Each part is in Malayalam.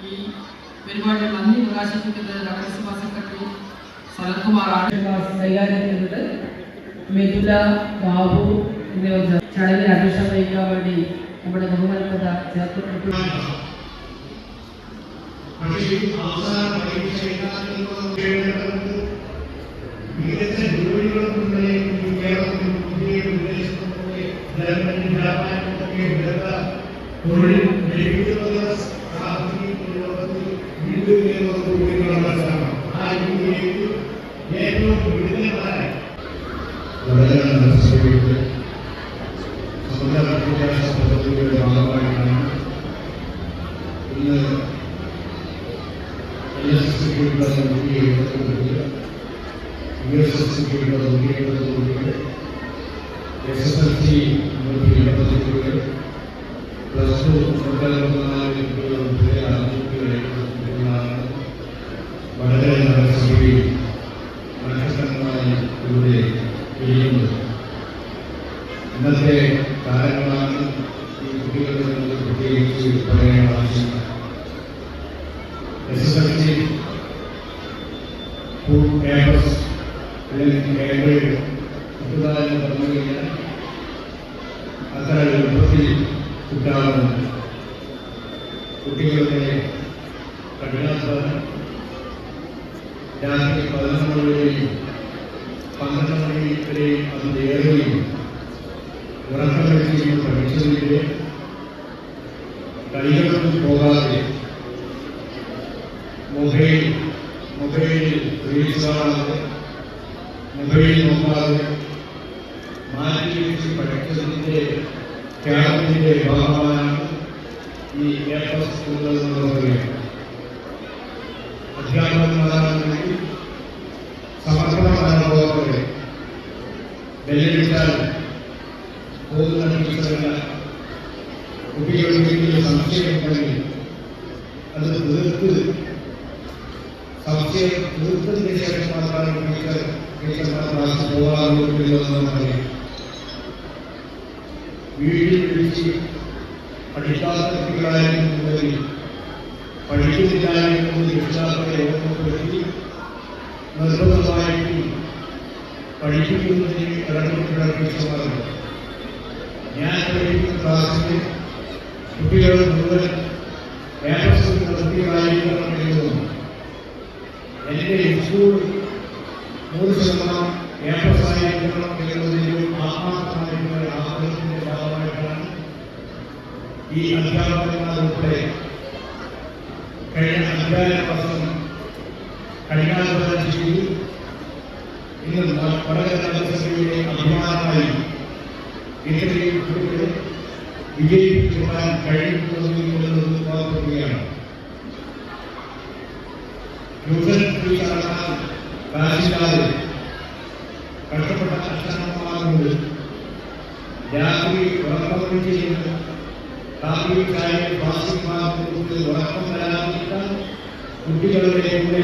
ഈ പരിപാടിയിൽ നന്ദി പ്രകാശിപ്പിക്കുന്നത് നഗരസഭാ സെക്രട്ടറി സനൽകുമാറാണ് കൈകാര്യം ചെയ്തത്. മിഥുല, ബാബു എന്നിവർ ചടങ്ങിൽ അധ്യക്ഷത വഹിക്കാൻ വേണ്ടി നമ്മുടെ ബഹുമാനപ്പെട്ട ചേർത്തിട്ടുണ്ട്. ഇന്നത്തെ കാര്യങ്ങളാണ് ഈ കുട്ടികളുടെ പ്രത്യേകിച്ച് പറയാൻ ആവശ്യമില്ല. SSLC ഫുൾ ക്യാമ്പസ് അല്ലെങ്കിൽ കേരളയിൽ പുതുതായി പറഞ്ഞു കഴിഞ്ഞാൽ അത്ര എളുപ്പത്തിൽ കിട്ടാറുണ്ട്. കുട്ടികളുടെ കഠിനാധ്വാനം രാത്രി 11 മണി വരെയും 12 മണി വരെയും അതിലേറെയും ഉറക്കമെടുക്കുകയും പഠിച്ചതിൻ്റെ കൈകളൊന്നും പോകാതെ മൊബൈലിൽ റീൽസ് കാണാതെ മൊബൈൽ നോക്കാതെ മാറ്റി വെച്ച് പഠിച്ചതിൻ്റെ ത്യാഗത്തിൻ്റെ ഭാഗമാണ് ഈ A+ സ്കൂളുകൾ എന്ന് പറയുന്നത്. അധ്യാപകന്മാരാണെങ്കിൽ സമർപ്പണ മനോഭാവത്തോടെ വെല്ലുവിളിച്ചാൽ പോകുന്ന ടീച്ചറല്ല. കുട്ടികളുടെ സംശയമുണ്ടെങ്കിൽ അത് സംശയം തീർത്തതിന് ശേഷം മാത്രമാണ് ടീച്ചർമാർ ക്ലാസ് പോകാറുള്ളൂ എന്ന് പറയും. വീട്ടിൽ വിളിച്ച് പഠിക്കാത്ത കുട്ടികളായിരുന്നുവെങ്കിൽ പഠിക്കുന്നില്ലായിരുന്നത് രക്ഷിതാക്കളെ ഓർമ്മപ്പെടുത്തി നിർബന്ധമായിട്ട് പഠിപ്പിക്കുന്നതിന് ഇടപെട്ടുള്ള ടീച്ചർമാരുണ്ട്. ഞാൻ പഠിക്കുന്ന ക്ലാസ്സിൽ കുട്ടികൾ മുഴുവൻ കുട്ടികളായിരിക്കണം എഴുതുന്നു. എൻ്റെ സ്കൂൾ 100% ആയിരിക്കണം എന്നുള്ളതിലും ആത്മാർത്ഥമായിട്ടുള്ള ആഗ്രഹത്തിൻ്റെ ഭാഗമായിട്ടാണ് ഈ അധ്യാപകന്മാരുൾപ്പെടെ കഴിഞ്ഞ അധ്യാപന വർഷം കഠിനാധ്വാനം ചെയ്തു. ഇന്ന് വളരെ നഗരസഭയുടെ അഭിമാനമായി ഇത്രയും കുട്ടികളെ വിജയിപ്പിക്കുവാൻ കഴിയുന്നത് ഓർക്കുകയാണ്. ട്യൂഷൻ ഫീസ് അടക്കാൻ കാശില്ലാതെ കഷ്ടപ്പെട്ട അച്ഛനമ്മമാരുണ്ട്. രാത്രി ഉറക്കം ചെയ്യുന്ന കാപ്പി ചായ പ്ലാസ്റ്റിക് മാർക്ക് ഉറക്കം വരാതിരിക്കാൻ കുട്ടികളുടെ കൂടെ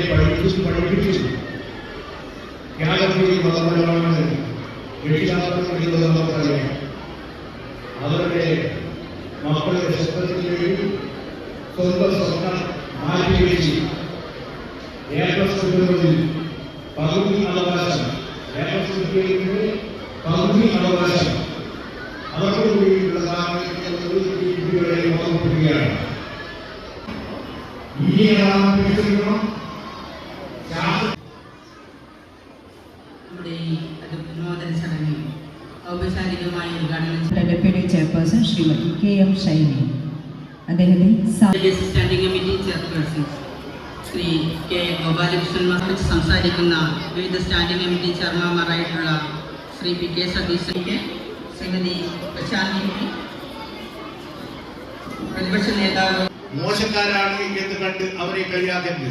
പഠിപ്പിച്ചു ത്യാഗത്തിൽ വളർന്നവരാണ് രക്ഷിതാക്കൾ എന്നത് നമുക്കറിയാം. അവരുടെ മക്കളുടെ സ്വപ്നത്തിന് വേണ്ടി സ്വന്തം സ്വപ്നം മാറ്റിവെച്ച് A+ സ്കൂളുകളിൽ പകുതി അവകാശം പകുതി അവകാശം അവർക്ക് വേണ്ടിയുള്ള കുട്ടികളെ ഓർമ്മിപ്പിക്കുകയാണ്. നമ്മുടെ ഈ അനുമോദന ചടങ്ങിൽ ഔപചാരികമായി ഉദ്ഘാടനം deputy chairperson Shrimati KM Shiny, അദ്ദേഹത്തെ standing committee chairperson Shri K Gopalakrishnan കുറിച്ച് സംസാരിക്കുന്ന വിവിധ സ്റ്റാൻഡിംഗ് കമ്മിറ്റി ചെയർമാൻമാരായിട്ടുള്ള ശ്രീ PK സതീശന്റെ, ശ്രീമതി പ്രശാന്തി, പ്രതിപക്ഷ നേതാവ് മോശക്കാരാണ് എന്ന് കണ്ട് അവരെ കളിയാക്കരുത്.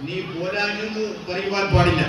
നീ പോരാഞ്ഞെന്ന് പറയുവാൻ പാടില്ല.